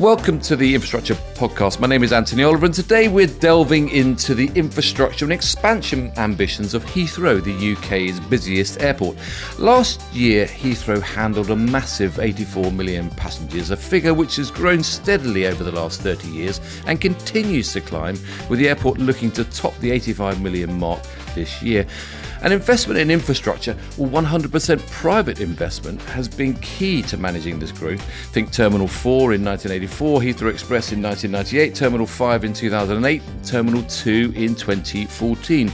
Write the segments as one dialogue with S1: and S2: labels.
S1: Welcome to the Infrastructure Podcast. My name is Anthony Oliver, and today we're delving into the infrastructure and expansion ambitions of Heathrow, the UK's busiest airport. Last year, Heathrow handled a massive 84 million passengers, a figure which has grown steadily over the last 30 years and continues to climb, with the airport looking to top the 85 million mark this year. An investment in infrastructure, or 100% private investment, has been key to managing this growth. Think Terminal 4 in 1984, Heathrow Express in 1998, Terminal 5 in 2008, Terminal 2 in 2014.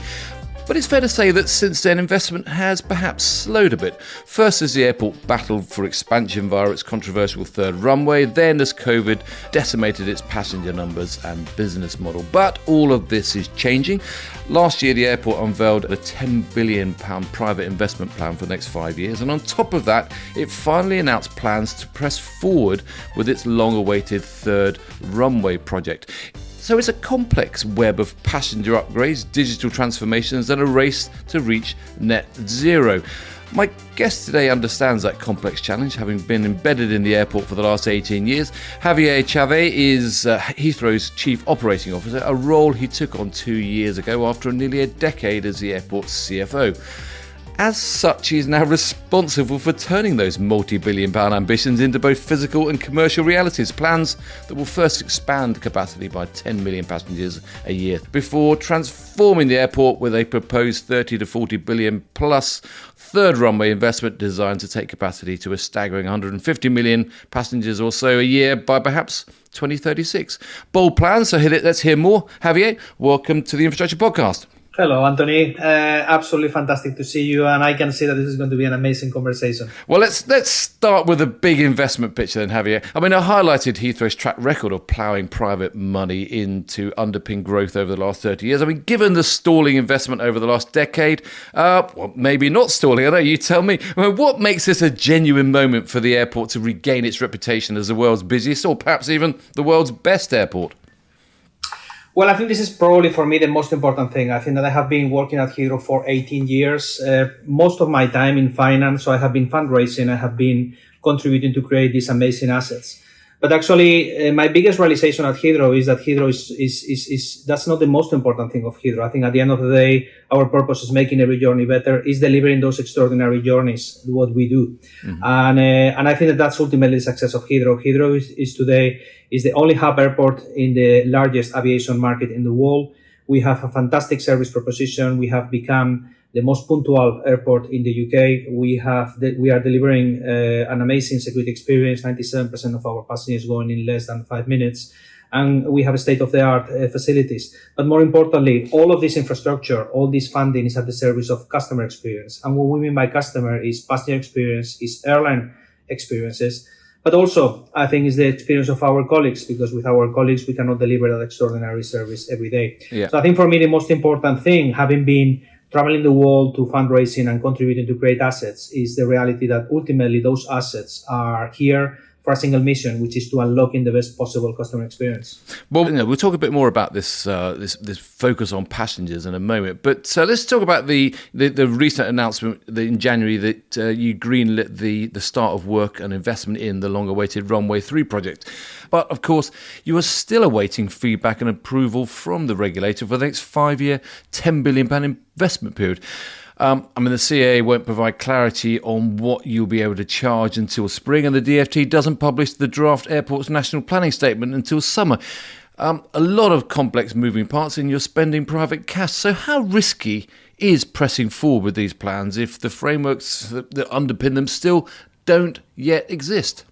S1: But it's fair to say that since then, investment has perhaps slowed a bit. First as the airport battled for expansion via its controversial third runway, then as COVID decimated its passenger numbers and business model. But all of this is changing. Last year, the airport unveiled a £10 billion private investment plan for the next 5 years. And on top of that, it finally announced plans to press forward with its long-awaited third runway project. So it's a complex web of passenger upgrades, digital transformations, and a race to reach net zero. My guest today understands that complex challenge, having been embedded in the airport for the last 18 years. Javier Echave is Heathrow's Chief Operating Officer, a role he took on 2 years ago after nearly a decade as the airport's CFO. As such, he is now responsible for turning those multi-billion-pound ambitions into both physical and commercial realities, plans that will first expand capacity by 10 million passengers a year, before transforming the airport with a proposed 30 to 40 billion plus third runway investment designed to take capacity to a staggering 150 million passengers or so a year by perhaps 2036. Bold plans, so let's hear more. Javier, welcome to the Infrastructure Podcast.
S2: Hello, Anthony. Absolutely fantastic to see you, and I can see that this is going to be an amazing conversation.
S1: Well, let's start with a big investment picture then, Javier. I mean, I highlighted Heathrow's track record of ploughing private money into underpin growth over the last 30 years. I mean, given the stalling investment over the last decade, well, maybe not stalling, I know, you tell me. I mean, what makes this a genuine moment for the airport to regain its reputation as the world's busiest, or perhaps even the world's best airport?
S2: Well, I think this is probably for me the most important thing. I think that I have been working at Heathrow for 18 years, most of my time in finance. So I have been fundraising, I have been contributing to create these amazing assets. But actually, my biggest realization at Heathrow is that Heathrow is that's not the most important thing of Heathrow. I think at the end of the day, our purpose is making every journey better, is delivering those extraordinary journeys, what we do. Mm-hmm. And I think that that's ultimately the success of Heathrow. Heathrow is today the only hub airport in the largest aviation market in the world. We have a fantastic service proposition. We have become the most punctual airport in the UK. We are delivering an amazing security experience. 97% of our passengers going in less than 5 minutes. And we have state-of-the-art facilities. But more importantly, all of this infrastructure, all this funding is at the service of customer experience. And what we mean by customer is passenger experience, is airline experiences. But also, I think, is the experience of our colleagues, because with our colleagues, we cannot deliver that extraordinary service every day. Yeah. So I think for me, the most important thing, having been traveling the world to fundraising and contributing to great assets, is the reality that ultimately those assets are here for a single mission, which is to unlocking the best possible customer experience.
S1: Well, we'll talk a bit more about this this focus on passengers in a moment. But let's talk about the recent announcement in January that you greenlit the start of work and investment in the long-awaited Runway 3 project. But of course, you are still awaiting feedback and approval from the regulator for the next 5-year, £10 billion investment period. I mean, the CAA won't provide clarity on what you'll be able to charge until spring, and the DfT doesn't publish the draft airport's national planning statement until summer. A lot of complex moving parts, and you're spending private cash. So how risky is pressing forward with these plans if the frameworks that underpin them still don't yet exist?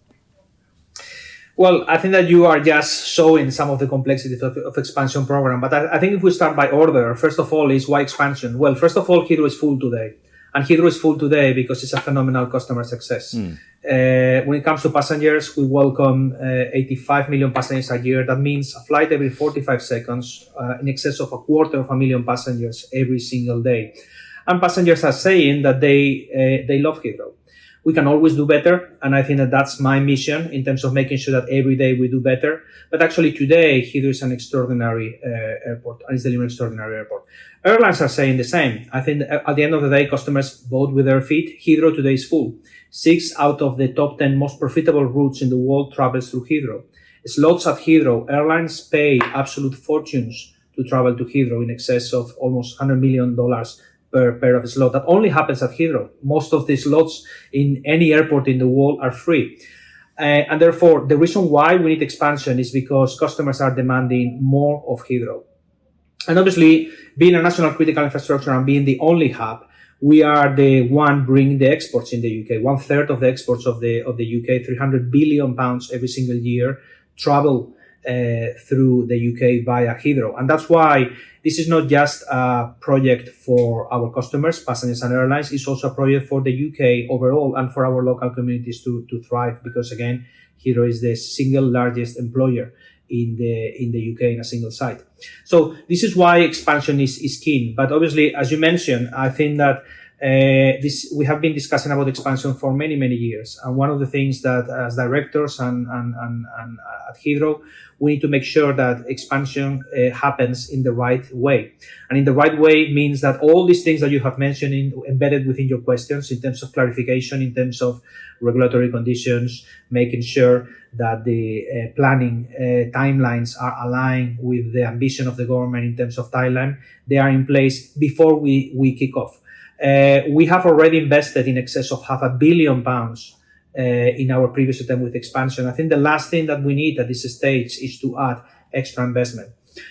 S2: Well, I think that you are just showing some of the complexities of expansion program. But I think if we start by order, first of all, is why expansion? Well, first of all, Heathrow is full today. And Heathrow is full today because it's a phenomenal customer success. When it comes to passengers, we welcome 85 million passengers a year. That means a flight every 45 seconds, in excess of 250,000 passengers every single day. And passengers are saying that they love Heathrow. We can always do better, and I think that that's my mission in terms of making sure that every day we do better. But actually today, Heathrow is an extraordinary airport, and it's delivering an extraordinary airport. Airlines are saying the same. I think at the end of the day, customers vote with their feet. Heathrow today is full. 6 out of the top 10 most profitable routes in the world travels through Heathrow. Slots at Heathrow, airlines pay absolute fortunes to travel to Heathrow, in excess of almost $100 million per pair of slot. That only happens at Heathrow. Most of the slots in any airport in the world are free. And therefore, the reason why we need expansion is because customers are demanding more of Heathrow. And obviously, being a national critical infrastructure and being the only hub, we are the one bringing the exports in the UK. 1/3 of the exports of the UK, £300 billion every single year, travel through the UK via Heathrow. And that's why this is not just a project for our customers, passengers and airlines. It's also a project for the UK overall and for our local communities to thrive, because again, Heathrow is the single largest employer in the UK in a single site. So this is why expansion is key. But obviously, as you mentioned, I think that we have been discussing about expansion for many years. And one of the things that as directors and at Heathrow, we need to make sure that expansion happens in the right way. And in the right way means that all these things that you have mentioned embedded within your questions, in terms of clarification, in terms of regulatory conditions, making sure that the planning timelines are aligned with the ambition of the government in terms of timeline, they are in place before we kick off. We have already invested in excess of £500 million in our previous attempt with expansion. I think the last thing that we need at this stage is to add extra investment.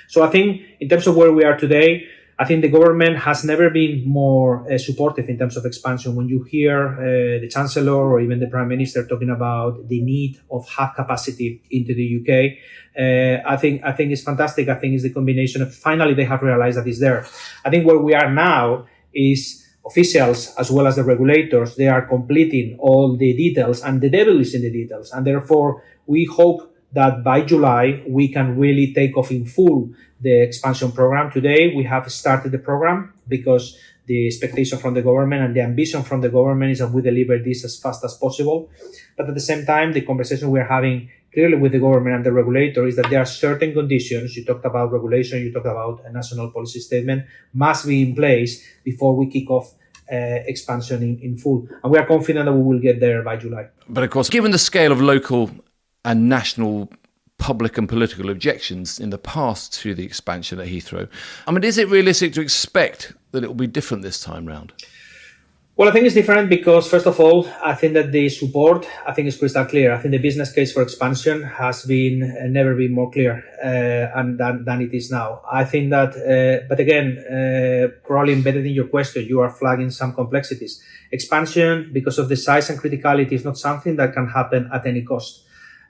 S2: So I think in terms of where we are today, I think the government has never been more supportive in terms of expansion. When you hear the Chancellor or even the Prime Minister talking about the need of hub capacity into the UK, I think it's fantastic. I think it's the combination of finally they have realized that it's there. I think where we are now is officials as well as the regulators, they are completing all the details, and the devil is in the details. And therefore, we hope that by July, we can really take off in full the expansion program. Today, we have started the program because the expectation from the government and the ambition from the government is that we deliver this as fast as possible. But at the same time, the conversation we're having clearly with the government and the regulator is that there are certain conditions, you talked about regulation, you talked about a national policy statement, must be in place before we kick off expansion in full. And we are confident that we will get there by July.
S1: But of course, given the scale of local and national public and political objections in the past to the expansion at Heathrow, I mean, is it realistic to expect that it will be different this time round?
S2: Well, I think it's different because, first of all, I think that the support, I think is crystal clear. I think the business case for expansion has been never been more clear than it is now. I think that, but again, probably embedded in your question, you are flagging some complexities. Expansion, because of the size and criticality, is not something that can happen at any cost.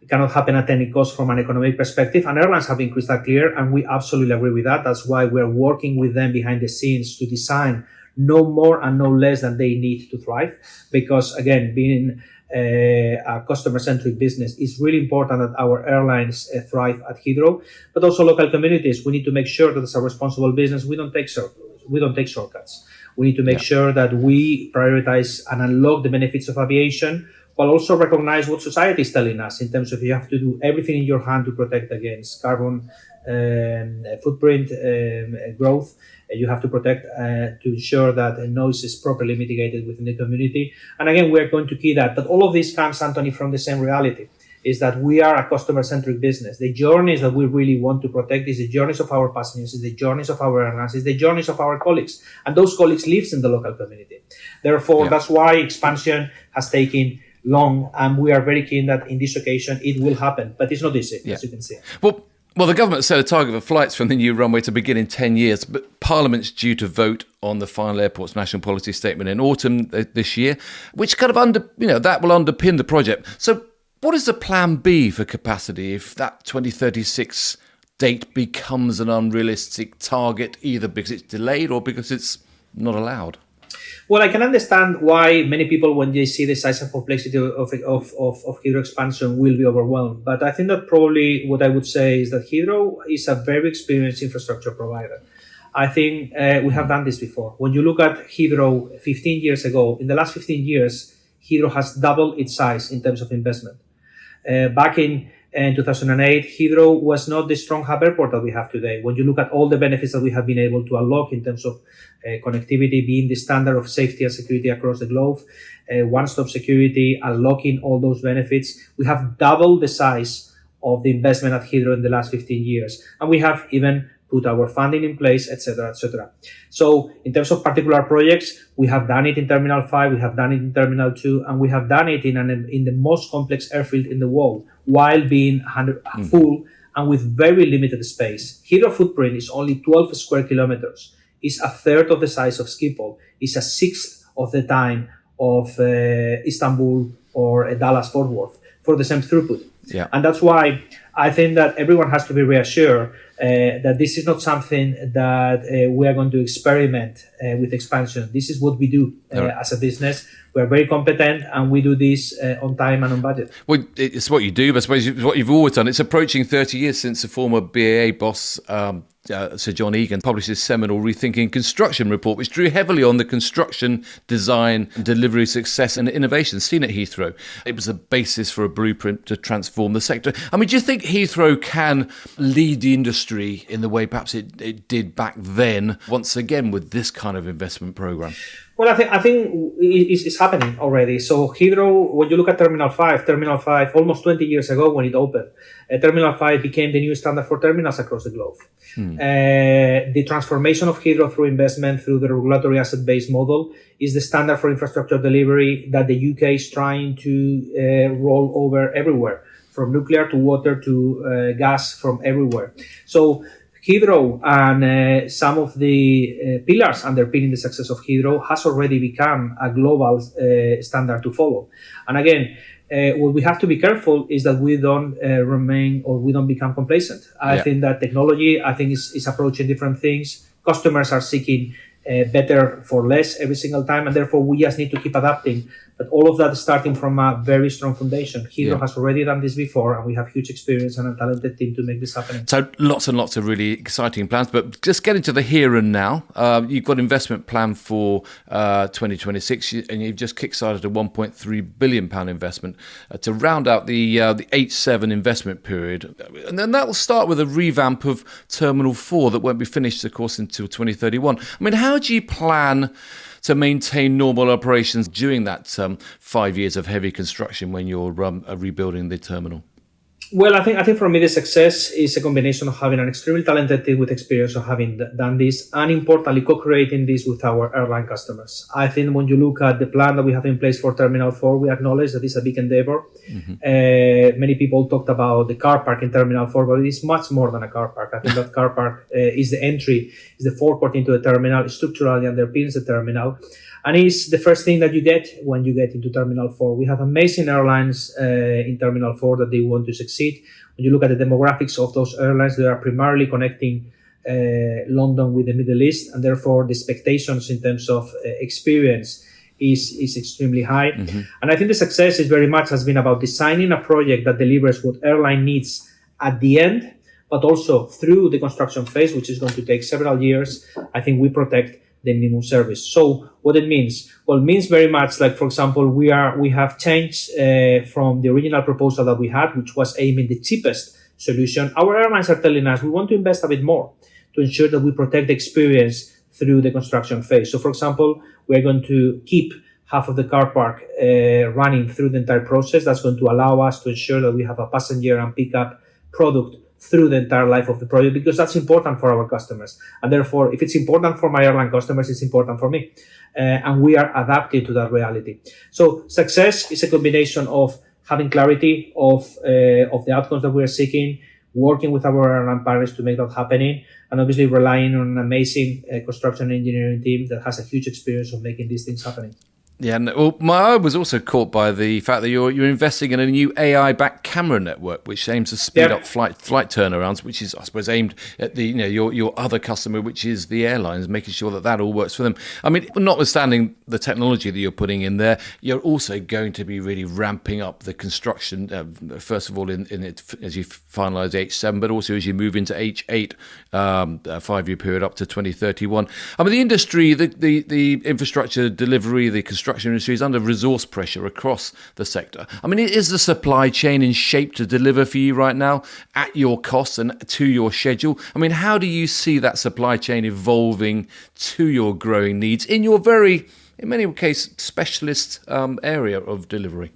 S2: It cannot happen at any cost from an economic perspective, and airlines have been crystal clear, and we absolutely agree with that. That's why we're working with them behind the scenes to design no more and no less than they need to thrive. Because again, being a customer-centric business, it's really important that our airlines thrive at Heathrow, but also local communities. We need to make sure that as a responsible business, we don't take shortcuts. We need to make sure that we prioritize and unlock the benefits of aviation, while also recognize what society is telling us in terms of you have to do everything in your hand to protect against carbon footprint growth. You have to protect to ensure that noise is properly mitigated within the community. And again, we are going to key that. But all of this comes, Anthony, from the same reality, is that we are a customer-centric business. The journeys that we really want to protect is the journeys of our passengers, is the journeys of our airlines, is the journeys of our colleagues. And those colleagues live in the local community. Therefore, that's why expansion has taken long, and we are very keen that in this occasion it will happen. But it's not easy, as you can see.
S1: Well, the government set a target for flights from the new runway to begin in 10 years, but Parliament's due to vote on the final airport's national policy statement in autumn this year, which kind of that will underpin the project. So what is the plan B for capacity if that 2036 date becomes an unrealistic target, either because it's delayed or because it's not allowed?
S2: Well, I can understand why many people, when they see the size and complexity of Heathrow expansion, will be overwhelmed. But I think that probably what I would say is that Heathrow is a very experienced infrastructure provider. I think we have done this before. When you look at Heathrow 15 years ago, in the last 15 years, Heathrow has doubled its size in terms of investment. Back in 2008, Heathrow was not the strong hub airport that we have today. When you look at all the benefits that we have been able to unlock in terms of connectivity being the standard of safety and security across the globe, one-stop security, unlocking all those benefits, we have doubled the size of the investment at Heathrow in the last 15 years. And we have even put our funding in place, etc., etc. So in terms of particular projects, we have done it in Terminal 5, we have done it in Terminal 2, and we have done it in the most complex airfield in the world, while being full and with very limited space. Heathrow footprint is only 12 square kilometers. It's a third of the size of Schiphol. It's a sixth of the time of Istanbul or Dallas-Fort Worth for the same throughput.
S1: Yeah.
S2: And that's why I think that everyone has to be reassured that this is not something that we are going to experiment with expansion. This is what we do as a business. We are very competent and we do this on time and on budget.
S1: Well, it's what you do, but I suppose it's what you've always done. It's approaching 30 years since the former BAA boss, Sir John Egan, published his seminal Rethinking Construction report, which drew heavily on the construction, design, delivery success and innovation seen at Heathrow. It was a basis for a blueprint to transform the sector. I mean, do you think Heathrow can lead the industry in the way perhaps it did back then, once again with this kind of investment programme?
S2: Well, I think it's happening already. So Heathrow, when you look at Terminal 5, almost 20 years ago when it opened, Terminal 5 became the new standard for terminals across the globe. The transformation of Heathrow through investment, through the regulatory asset-based model, is the standard for infrastructure delivery that the UK is trying to roll over everywhere, from nuclear to water to gas, from everywhere. So Heathrow and some of the pillars underpinning the success of Heathrow has already become a global standard to follow. And again, what we have to be careful is that we don't remain or we don't become complacent. I think that technology, is approaching different things. Customers are seeking better for less every single time, and therefore we just need to keep adapting. But all of that is starting from a very strong foundation. Heathrow has already done this before, and we have huge experience and a talented team to make this happen.
S1: So lots and lots of really exciting plans, but just getting to the here and now, you've got investment plan for 2026, and you've just kickstarted a £1.3 billion investment to round out the H7 investment period. And then that will start with a revamp of Terminal 4 that won't be finished, of course, until 2031. I mean, how do you plan to maintain normal operations during that 5 years of heavy construction when you're rebuilding the terminal?
S2: Well, I think for me the success is a combination of having an extremely talented team with experience of having done this, and importantly co-creating this with our airline customers. I think when you look at the plan that we have in place for Terminal 4, we acknowledge that it's a big endeavor. Many people talked about the car park in Terminal 4, but it is much more than a car park. I think that car park is the entry, is the forecourt into the terminal, structurally underpins the terminal. And it's the first thing that you get when you get into Terminal 4. We have amazing airlines in Terminal 4 that they want to succeed. When you look at the demographics of those airlines, they are primarily connecting London with the Middle East, and therefore the expectations in terms of experience is extremely high. And I think the success is very much has been about designing a project that delivers what airline needs at the end, but also through the construction phase, which is going to take several years. I think we protect the minimum service. So what it means? Well, it means very much like, for example, we have changed from the original proposal that we had, which was aiming the cheapest solution. Our airlines are telling us we want to invest a bit more to ensure that we protect the experience through the construction phase. So, for example, we're going to keep half of the car park running through the entire process. That's going to allow us to ensure that we have a passenger and pickup product through the entire life of the project, because that's important for our customers. And therefore, if it's important for my airline customers, it's important for me. And we are adapted to that reality. So success is a combination of having clarity of the outcomes that we are seeking, working with our airline partners to make that happening, and obviously relying on an amazing construction engineering team that has a huge experience of making these things happening.
S1: Yeah, well, my eye was also caught by the fact that you're investing in a new AI-backed camera network, which aims to speed up flight turnarounds, which is, I suppose, aimed at the your other customer, which is the airlines, making sure that all works for them. I mean, notwithstanding the technology that you're putting in there, you're also going to be really ramping up the construction. First of all, in it as you finalise H7, but also as you move into H8, a 5-year period up to 2031. I mean, the industry, the infrastructure delivery, the construction industry is under resource pressure across the sector. I mean, is the supply chain in shape to deliver for you right now at your costs and to your schedule? I mean, how do you see that supply chain evolving to your growing needs in your very, in many cases, specialist area of delivery?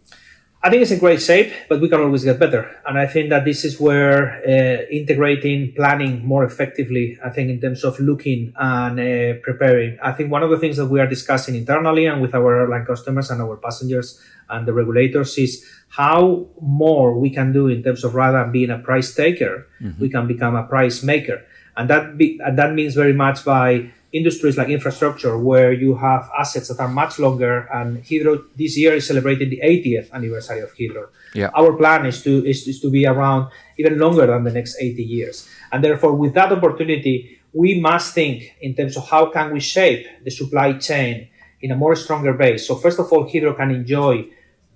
S2: I think it's in great shape, but we can always get better. And I think that this is where integrating planning more effectively, I think in terms of looking and preparing. I think one of the things that we are discussing internally and with our airline customers and our passengers and the regulators is how more we can do in terms of rather than being a price taker, we can become a price maker. And that means very much by industries like infrastructure, where you have assets that are much longer. And Heathrow this year is celebrating the 80th anniversary of Heathrow.
S1: Yeah.
S2: Our plan is to be around even longer than the next 80 years. And therefore, with that opportunity, we must think in terms of how can we shape the supply chain in a more stronger base. So first of all, Heathrow can enjoy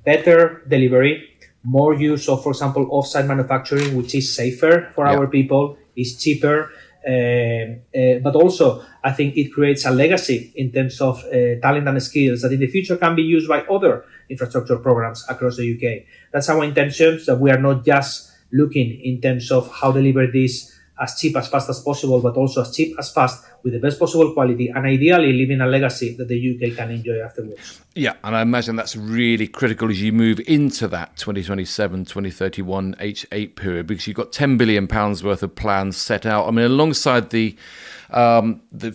S2: better delivery, more use of, for example, off-site manufacturing, which is safer for our people, is cheaper. But also, I think it creates a legacy in terms of talent and skills that in the future can be used by other infrastructure programs across the UK. That's our intention, that we are not just looking in terms of how to deliver this as cheap as fast as possible, but also as cheap as fast with the best possible quality and ideally leaving a legacy that the UK can enjoy afterwards.
S1: Yeah, and I imagine that's really critical as you move into that 2027, 2031 H8 period, because you've got £10 billion worth of plans set out. I mean, alongside the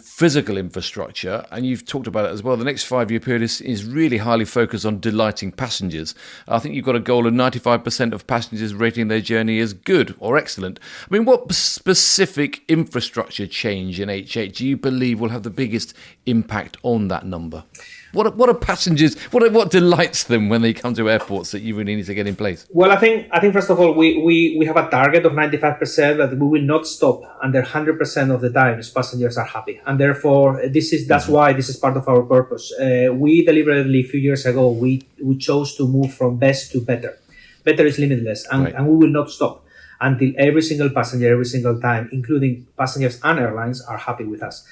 S1: physical infrastructure, and you've talked about it as well, the next 5-year period is really highly focused on delighting passengers. I think you've got a goal of 95% of passengers rating their journey as good or excellent. I mean, what specific infrastructure change in H8 do you believe will have the biggest impact on that number? What are passengers? What delights them when they come to airports that you really need to get in place?
S2: Well, I think first of all we have a target of 95% that we will not stop under 100% of the times passengers are happy, and therefore that's why this is part of our purpose. We deliberately a few years ago we chose to move from best to better. Better is limitless, and we will not stop until every single passenger, every single time, including passengers and airlines, are happy with us.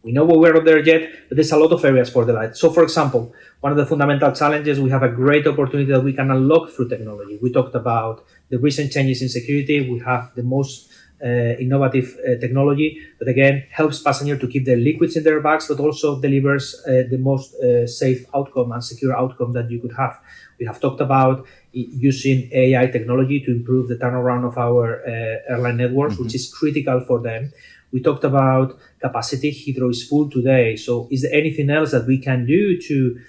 S2: We know we're not there yet, but there's a lot of areas for delight. So, for example, one of the fundamental challenges, we have a great opportunity that we can unlock through technology. We talked about the recent changes in security. We have the most innovative technology that, again, helps passengers to keep their liquids in their bags, but also delivers the most safe outcome and secure outcome that you could have. We have talked about using AI technology to improve the turnaround of our airline networks, which is critical for them. We talked about capacity. Heathrow is full today. So is there anything else that we can do to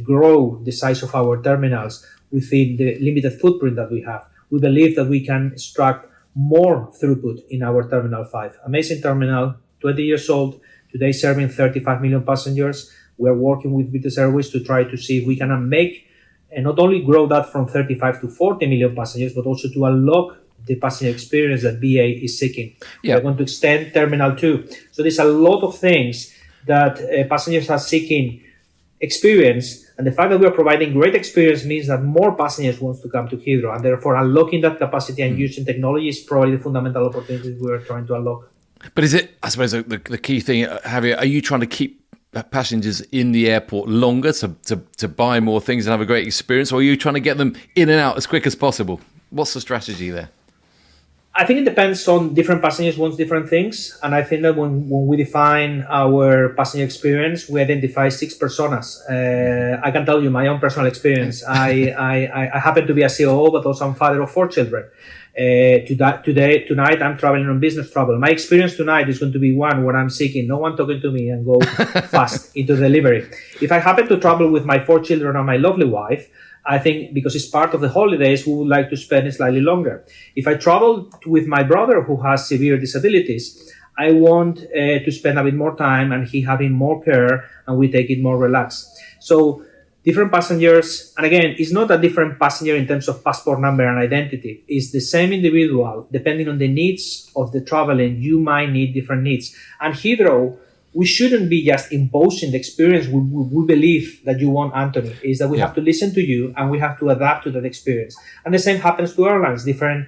S2: grow the size of our terminals within the limited footprint that we have? We believe that we can extract more throughput in our Terminal 5. Amazing terminal, 20 years old, today serving 35 million passengers. We're working with British Airways to try to see if we can make and not only grow that from 35 to 40 million passengers, but also to unlock the passenger experience that BA is seeking.
S1: Yeah.
S2: We're going to extend Terminal 2. So there's a lot of things that passengers are seeking experience. And the fact that we're providing great experience means that more passengers want to come to Heathrow. And therefore, unlocking that capacity and using technology is probably the fundamental opportunity we're trying to unlock.
S1: But is it, I suppose, the key thing, Javier, are you trying to keep passengers in the airport longer to buy more things and have a great experience? Or are you trying to get them in and out as quick as possible? What's the strategy there?
S2: I think it depends on different passengers want different things. And I think that when we define our passenger experience, we identify 6 personas. I can tell you my own personal experience. I happen to be a COO, but also I'm father of 4 children. Tonight, I'm traveling on business travel. My experience tonight is going to be one where I'm seeking no one talking to me and go fast into delivery. If I happen to travel with my 4 children and my lovely wife, I think because it's part of the holidays, we would like to spend it slightly longer. If I travel with my brother who has severe disabilities, I want to spend a bit more time and he having more care and we take it more relaxed. So different passengers, and again, it's not a different passenger in terms of passport number and identity. It's the same individual. Depending on the needs of the traveling, you might need different needs. And Heathrow, we shouldn't be just imposing the experience we believe that you want, Anthony, is that we have to listen to you and we have to adapt to that experience. And the same happens to airlines. Different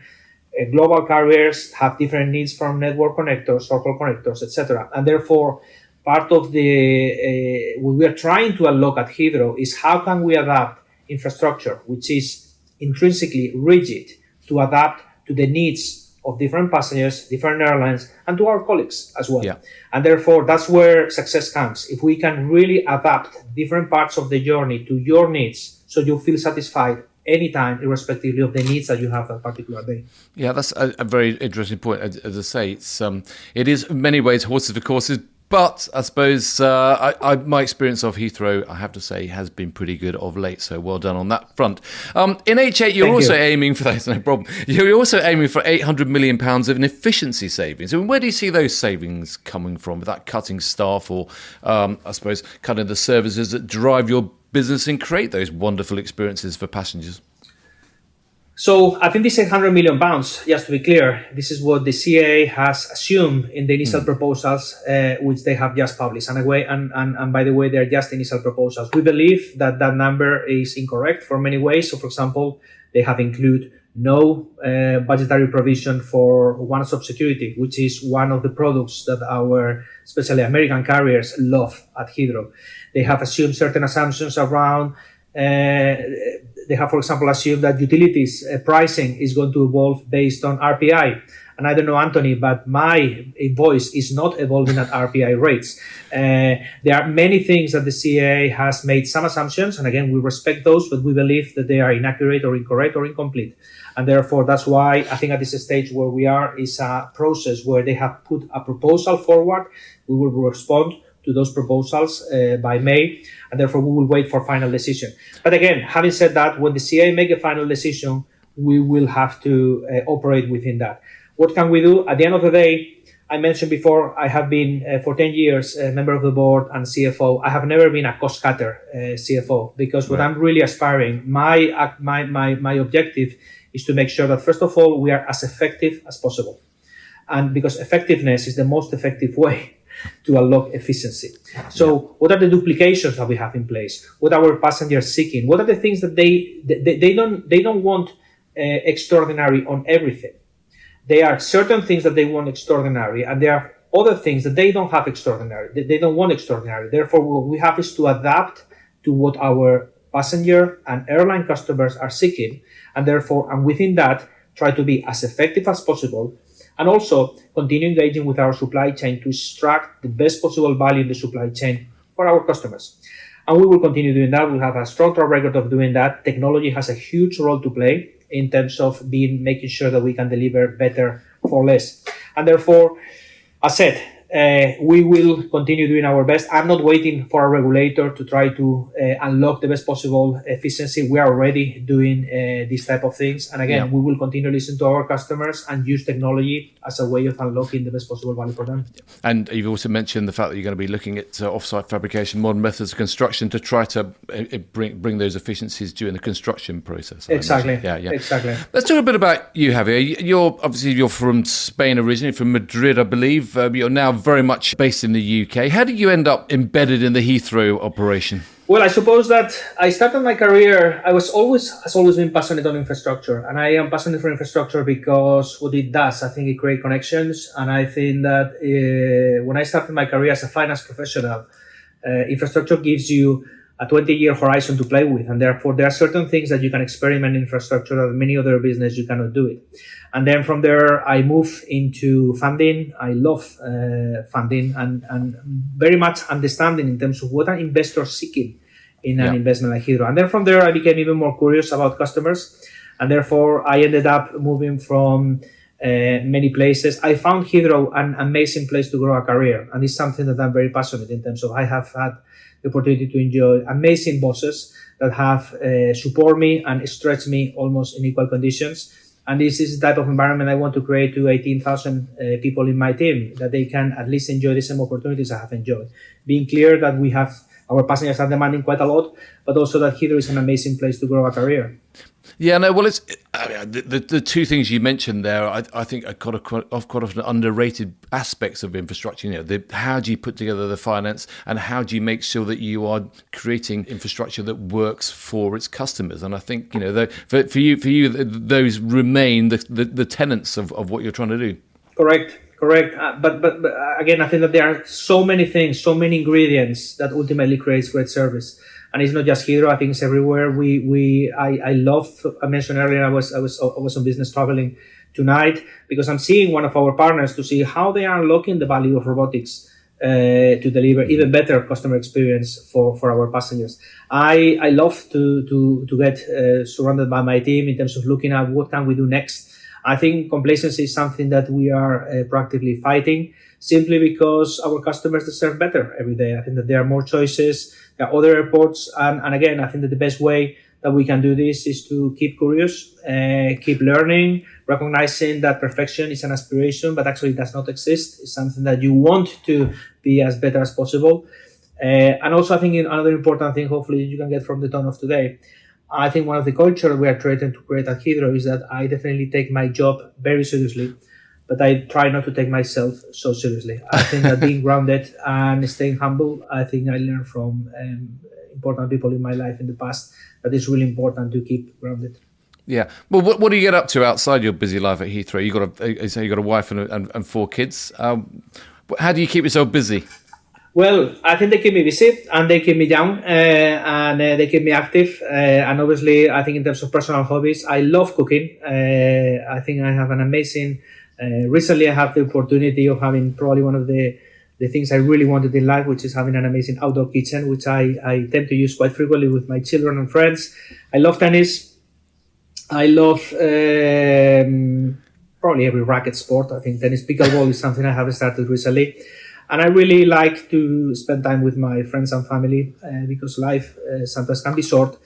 S2: global carriers have different needs from network connectors, circle connectors, etc. And therefore, part of the what we are trying to unlock at Heathrow is how can we adapt infrastructure, which is intrinsically rigid, to adapt to the needs of different passengers, different airlines, and to our colleagues as well. Yeah. And therefore, that's where success comes. If we can really adapt different parts of the journey to your needs, so you feel satisfied anytime, irrespectively of the needs that you have that particular day.
S1: Yeah, that's a very interesting point. As I say, it is in many ways horses for courses. But I suppose my experience of Heathrow, I have to say, has been pretty good of late. So well done on that front. In H8, you're also aiming for that. No problem. You're also aiming for £800 million of an efficiency savings. I mean, where do you see those savings coming from? Without cutting staff, or I suppose cutting the services that drive your business and create those wonderful experiences for passengers?
S2: So I think this £800 million, just to be clear, this is what the CAA has assumed in the initial proposals, which they have just published. And by the way, they're just initial proposals. We believe that that number is incorrect for many ways. So, for example, they have included no budgetary provision for one-stop security, which is one of the products that our, especially American carriers, love at Heathrow. They have assumed certain assumptions around they have, for example, assumed that utilities pricing is going to evolve based on RPI. And I don't know, Anthony, but my invoice is not evolving at RPI rates. There are many things that the CAA has made some assumptions. And again, we respect those, but we believe that they are inaccurate or incorrect or incomplete. And therefore, that's why I think at this stage where we are is a process where they have put a proposal forward. We will respond to those proposals by May, and therefore we will wait for final decision. But again, having said that, when the CAA make a final decision, we will have to operate within that. What can we do? At the end of the day, I mentioned before, I have been for 10 years a member of the board and CFO. I have never been a cost cutter CFO, because what I'm really aspiring, my objective is to make sure that, first of all, we are as effective as possible. And because effectiveness is the most effective way to unlock efficiency. So what are the duplications that we have in place? What are our passengers seeking? What are the things that they don't want extraordinary on everything? There are certain things that they want extraordinary, and there are other things that they don't have extraordinary. They don't want extraordinary. Therefore, what we have is to adapt to what our passenger and airline customers are seeking, and therefore, and within that, try to be as effective as possible, and also continue engaging with our supply chain to extract the best possible value in the supply chain for our customers. And we will continue doing that. We have a strong track record of doing that. Technology has a huge role to play in terms of making sure that we can deliver better for less. And therefore, as said, we will continue doing our best. I'm not waiting for a regulator to try to unlock the best possible efficiency. We are already doing these type of things. And again, we will continue to listen to our customers and use technology as a way of unlocking the best possible value for them.
S1: And you've also mentioned the fact that you're going to be looking at off-site fabrication, modern methods of construction to try to bring those efficiencies during the construction process.
S2: Exactly.
S1: Exactly. Let's talk a bit about you, Javier. You're from Spain originally, from Madrid, I believe. You're now very much based in the UK. How did you end up embedded in the Heathrow operation?
S2: Well, I suppose that I started my career, has always been passionate on infrastructure. And I am passionate for infrastructure because what it does, I think it creates connections. And I think that when I started my career as a finance professional, infrastructure gives you a 20-year horizon to play with. And therefore, there are certain things that you can experiment in infrastructure that many other business you cannot do it. And then from there, I moved into funding. I love funding and very much understanding in terms of what are investors seeking in an investment like Heathrow. And then from there, I became even more curious about customers. And therefore, I ended up moving from many places. I found Heathrow an amazing place to grow a career. And it's something that I'm very passionate in terms of. I have had the opportunity to enjoy amazing bosses that have support me and stretch me almost in equal conditions. And this is the type of environment I want to create to 18,000 people in my team, that they can at least enjoy the same opportunities I have enjoyed. Being clear that our passengers are demanding quite a lot, but also that Heathrow is an amazing place to grow a career.
S1: Yeah, no, well, the two things you mentioned there, I think are quite often underrated aspects of infrastructure. You know, how do you put together the finance, and how do you make sure that you are creating infrastructure that works for its customers? And I think, you know, for you, those remain the tenets of what you're trying to do. Correct.
S2: But again, I think that there are so many things, so many ingredients that ultimately creates great service. And it's not just Heathrow. I think it's everywhere. I mentioned earlier, I was on business traveling tonight because I'm seeing one of our partners to see how they are unlocking the value of robotics to deliver even better customer experience for our passengers. I love to get surrounded by my team in terms of looking at what can we do next. I think complacency is something that we are proactively fighting, simply because our customers deserve better every day. I think that there are more choices, there are other airports, and again, I think that the best way that we can do this is to keep curious, keep learning, recognizing that perfection is an aspiration, but actually does not exist. It's something that you want to be as better as possible. And also, I think another important thing, hopefully, you can get from the tone of today. I think one of the culture we are trying to create at Heathrow is that I definitely take my job very seriously, but I try not to take myself so seriously. I think that being grounded and staying humble, I think I learned from important people in my life in the past that it's really important to keep grounded.
S1: Yeah. Well, what do you get up to outside your busy life at Heathrow? You got a wife and 4 kids. How do you keep yourself busy?
S2: Well, I think they keep me busy and they keep me young and they keep me active. And obviously, I think in terms of personal hobbies, I love cooking. I think I have an amazing... recently, I have the opportunity of having probably one of the things I really wanted in life, which is having an amazing outdoor kitchen, which I tend to use quite frequently with my children and friends. I love tennis. I love probably every racket sport. I think tennis, pickleball is something I have started recently. And I really like to spend time with my friends and family because life sometimes can be short.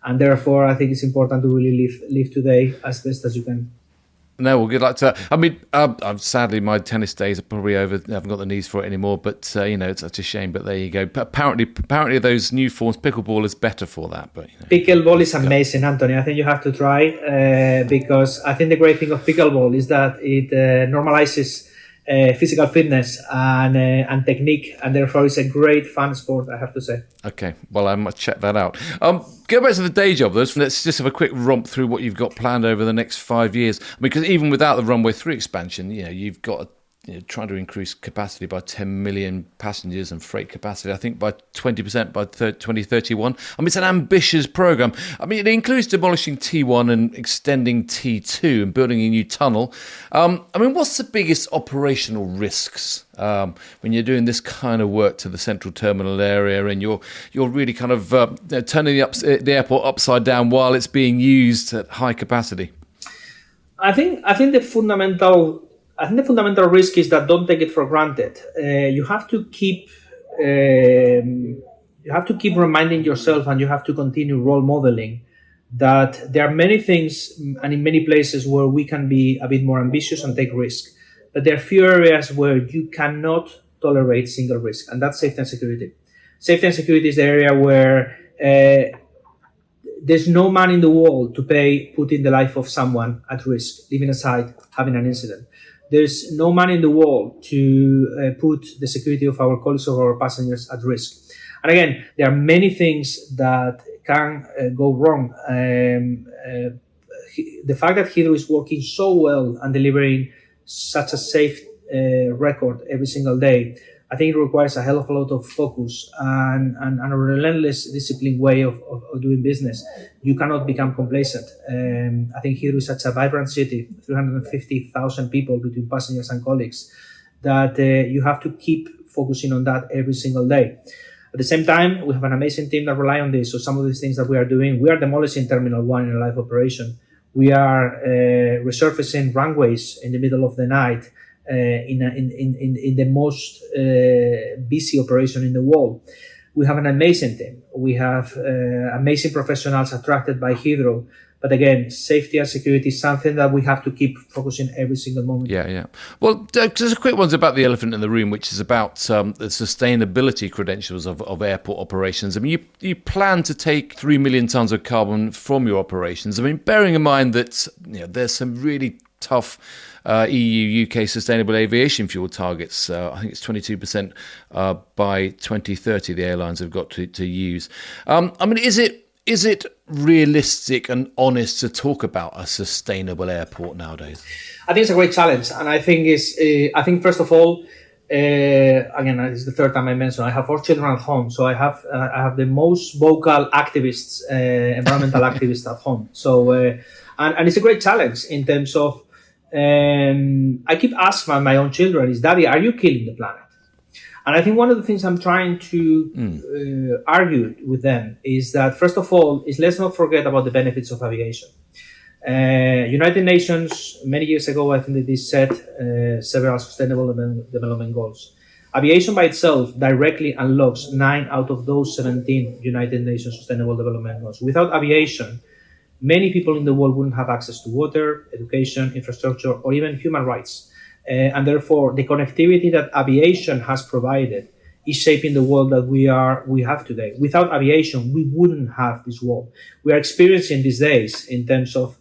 S2: And therefore, I think it's important to really live today as best as you can.
S1: No, well, good luck to that. I mean, sadly, my tennis days are probably over. I haven't got the knees for it anymore, but, it's such a shame. But there you go. But apparently those new forms, pickleball is better for that. But
S2: Pickleball is amazing, Anthony. I think you have to try because I think the great thing of pickleball is that it normalizes physical fitness and technique, and therefore it's a great fun sport, I have to say.
S1: Okay, well, I must check that out. Go back to the day job, though. Let's just have a quick romp through what you've got planned over the next 5 years. Because even without the runway 3 expansion, you've got trying to increase capacity by 10 million passengers and freight capacity, I think, by 20% by 2031. I mean, it's an ambitious program. I mean, it includes demolishing T1 and extending T2 and building a new tunnel. I mean, what's the biggest operational risks when you're doing this kind of work to the central terminal area and you're really kind of turning the airport upside down while it's being used at high capacity?
S2: I think the fundamental risk is that don't take it for granted. You have to keep reminding yourself, and you have to continue role modeling that there are many things and in many places where we can be a bit more ambitious and take risk. But there are few areas where you cannot tolerate single risk, and that's safety and security. Safety and security is the area where there's no man in the world to pay putting the life of someone at risk, leaving aside having an incident. There's no man in the world to put the security of our colleagues or our passengers at risk. And again, there are many things that can go wrong. The fact that Heathrow is working so well and delivering such a safe record every single day, I think it requires a hell of a lot of focus and a relentless, disciplined way of doing business. You cannot become complacent. I think Heathrow is such a vibrant city, 350,000 people between passengers and colleagues, that you have to keep focusing on that every single day. At the same time, we have an amazing team that rely on this. So some of these things that we are doing, we are demolishing Terminal 1 in a live operation. We are resurfacing runways in the middle of the night. In the most busy operation in the world. We have an amazing team. We have amazing professionals attracted by Heathrow. But again, safety and security is something that we have to keep focusing every single moment.
S1: Yeah. Well, just a quick one about the elephant in the room, which is about the sustainability credentials of airport operations. I mean, you plan to take 3 million tonnes of carbon from your operations. I mean, bearing in mind that there's some really tough EU, UK sustainable aviation fuel targets. I think it's 22% by 2030 the airlines have got to use. I mean, is it realistic and honest to talk about a sustainable airport nowadays?
S2: I think it's a great challenge. And I think first of all, again, it's the third time I mentioned, I have 4 children at home. So I have the most vocal activists, environmental activists at home. So, and it's a great challenge in terms of, I keep asking my own children is, Daddy, are you killing the planet? And I think one of the things I'm trying to argue with them is that, first of all, let's not forget about the benefits of aviation. United Nations, many years ago, I think that they set several sustainable development goals. Aviation by itself directly unlocks 9 out of those 17 United Nations Sustainable Development Goals. Without aviation, many people in the world wouldn't have access to water, education, infrastructure, or even human rights. And therefore, the connectivity that aviation has provided is shaping the world that we have today. Without aviation, we wouldn't have this world. We are experiencing these days in terms of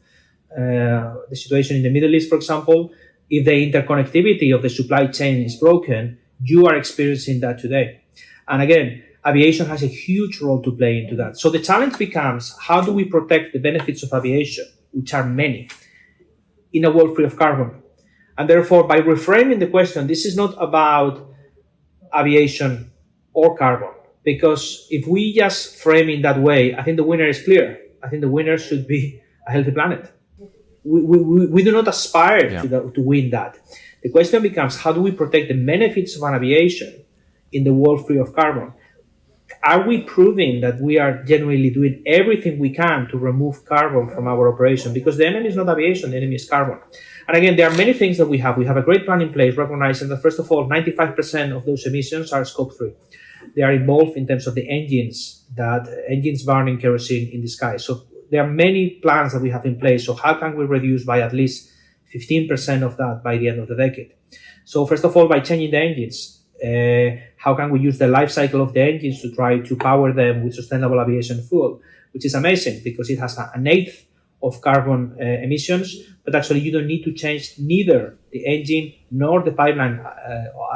S2: the situation in the Middle East, for example. If the interconnectivity of the supply chain is broken, you are experiencing that today. And again, aviation has a huge role to play into that. So the challenge becomes, how do we protect the benefits of aviation, which are many, in a world free of carbon? And therefore, by reframing the question, this is not about aviation or carbon, because if we just frame it that way, I think the winner is clear. I think the winner should be a healthy planet. We do not aspire to win that. The question becomes, how do we protect the benefits of an aviation in the world free of carbon? Are we proving that we are genuinely doing everything we can to remove carbon from our operation? Because the enemy is not aviation, the enemy is carbon. And again, there are many things that we have. We have a great plan in place, recognizing that, first of all, 95% of those emissions are scope 3. They are involved in terms of the engines burning kerosene in the sky. So there are many plans that we have in place. So how can we reduce by at least 15% of that by the end of the decade? So first of all, by changing the engines, how can we use the life cycle of the engines to try to power them with sustainable aviation fuel, which is amazing because it has an eighth of carbon emissions, but actually you don't need to change neither the engine nor the pipeline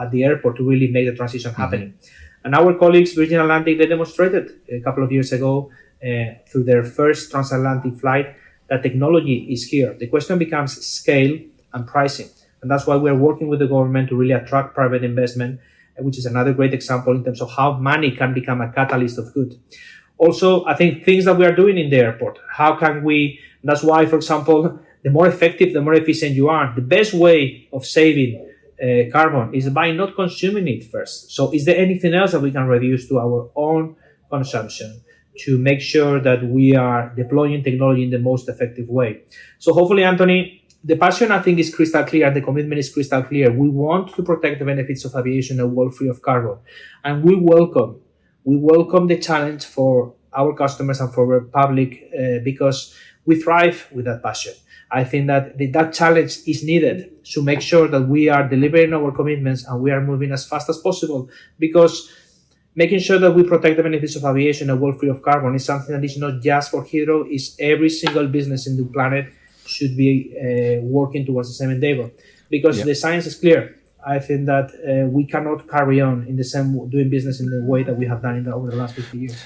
S2: at the airport to really make the transition happening. And our colleagues, Virgin Atlantic, they demonstrated a couple of years ago through their first transatlantic flight that technology is here. The question becomes scale and pricing. And that's why we're working with the government to really attract private investment, which is another great example in terms of how money can become a catalyst of good. Also, I think things that we are doing in the airport, how can we, that's why, for example, the more effective, the more efficient you are. The best way of saving carbon is by not consuming it first. So is there anything else that we can reduce to our own consumption to make sure that we are deploying technology in the most effective way? So hopefully, Anthony, the passion, I think, is crystal clear. The commitment is crystal clear. We want to protect the benefits of aviation in a world free of carbon. And we welcome the challenge for our customers and for the public because we thrive with that passion. I think that that challenge is needed to make sure that we are delivering our commitments and we are moving as fast as possible, because making sure that we protect the benefits of aviation in a world free of carbon is something that is not just for Heathrow, it's every single business in the planet should be working towards the same endeavor, because the science is clear. I think that we cannot carry on in the same doing business in the way that we have done over the last 50 years.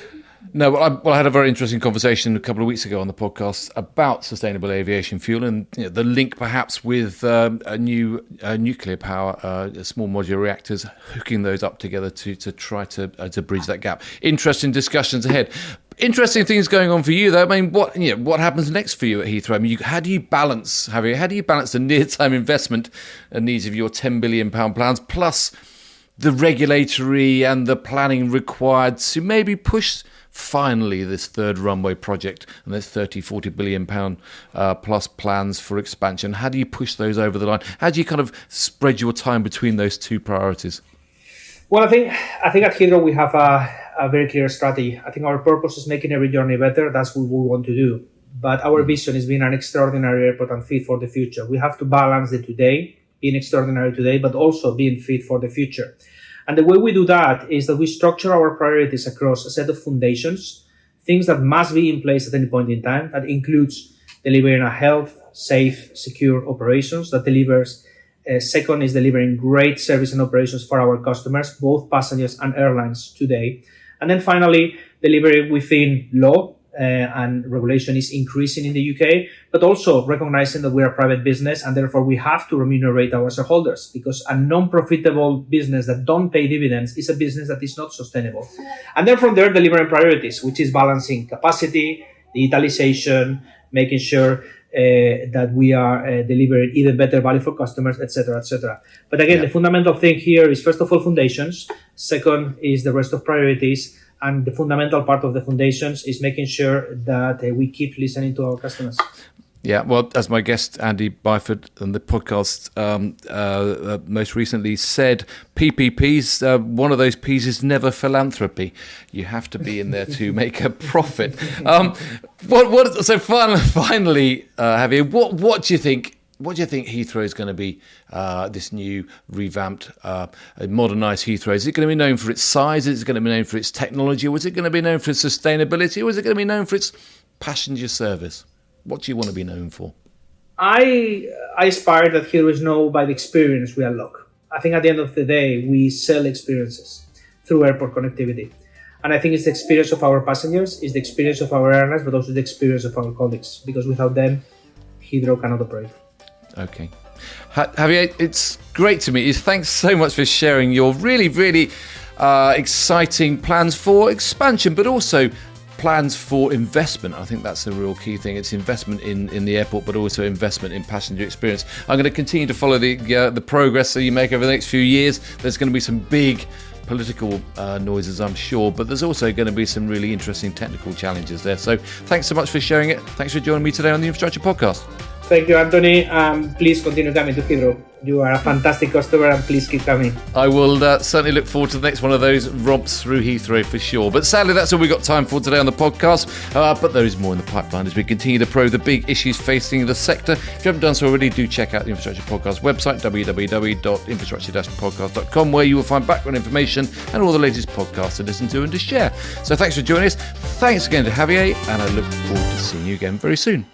S1: No, I had a very interesting conversation a couple of weeks ago on the podcast about sustainable aviation fuel and the link perhaps with a new nuclear power, small modular reactors, hooking those up together to try to bridge that gap. Interesting discussions ahead. Interesting things going on for you, though. I mean, what happens next for you at Heathrow? I mean, how do you balance, Javier? How do you balance the near-term investment needs of your £10 billion plans plus the regulatory and the planning required to maybe push finally this third runway project and there's 30-40 billion pound plus plans for expansion? How do you push those over the line? How do you kind of spread your time between those two priorities?
S2: Well, I think at Heathrow we have a very clear strategy. I think our purpose is making every journey better. That's what we want to do. But our vision is being an extraordinary airport and fit for the future. We have to balance the today, being extraordinary today, but also being fit for the future. And the way we do that is that we structure our priorities across a set of foundations, things that must be in place at any point in time. That includes delivering a health, safe, secure operations that delivers. Second is delivering great service and operations for our customers, both passengers and airlines today. And then finally, delivering within law and regulation is increasing in the UK, but also recognizing that we are a private business and therefore we have to remunerate our shareholders, because a non-profitable business that don't pay dividends is a business that is not sustainable. And then from there, delivering priorities, which is balancing capacity, digitalization, making sure that we are delivering even better value for customers, etc., etc. But again, the fundamental thing here is, first of all, foundations. Second is the rest of priorities. And the fundamental part of the foundations is making sure that we keep listening to our customers.
S1: Yeah, well, as my guest Andy Byford on the podcast most recently said, PPPs, one of those P's is never philanthropy. You have to be in there to make a profit. So finally, Javier, what do you think? What do you think Heathrow is going to be, this new revamped, modernised Heathrow? Is it going to be known for its size? Is it going to be known for its technology? Or is it going to be known for its sustainability? Or is it going to be known for its passenger service? What do you want to be known for?
S2: I aspire that Heathrow is known by the experience we unlock. I think at the end of the day, we sell experiences through airport connectivity. And I think it's the experience of our passengers, it's the experience of our airlines, but also the experience of our colleagues. Because without them, Heathrow cannot operate.
S1: Okay. Javier, it's great to meet you. Thanks so much for sharing your really, really exciting plans for expansion, but also plans for investment. I think that's a real key thing. It's investment in the airport, but also investment in passenger experience. I'm going to continue to follow the progress that you make over the next few years. There's going to be some big political noises, I'm sure, but there's also going to be some really interesting technical challenges there. So thanks so much for sharing it. Thanks for joining me today on the Infrastructure Podcast.
S2: Thank you, Anthony. Please continue coming to Heathrow. You are a fantastic customer, and please keep coming.
S1: I will certainly look forward to the next one of those romps through Heathrow for sure. But sadly, that's all we've got time for today on the podcast. But there is more in the pipeline as we continue to probe the big issues facing the sector. If you haven't done so already, do check out the Infrastructure Podcast website, www.infrastructure-podcast.com, where you will find background information and all the latest podcasts to listen to and to share. So thanks for joining us. Thanks again to Javier, and I look forward to seeing you again very soon.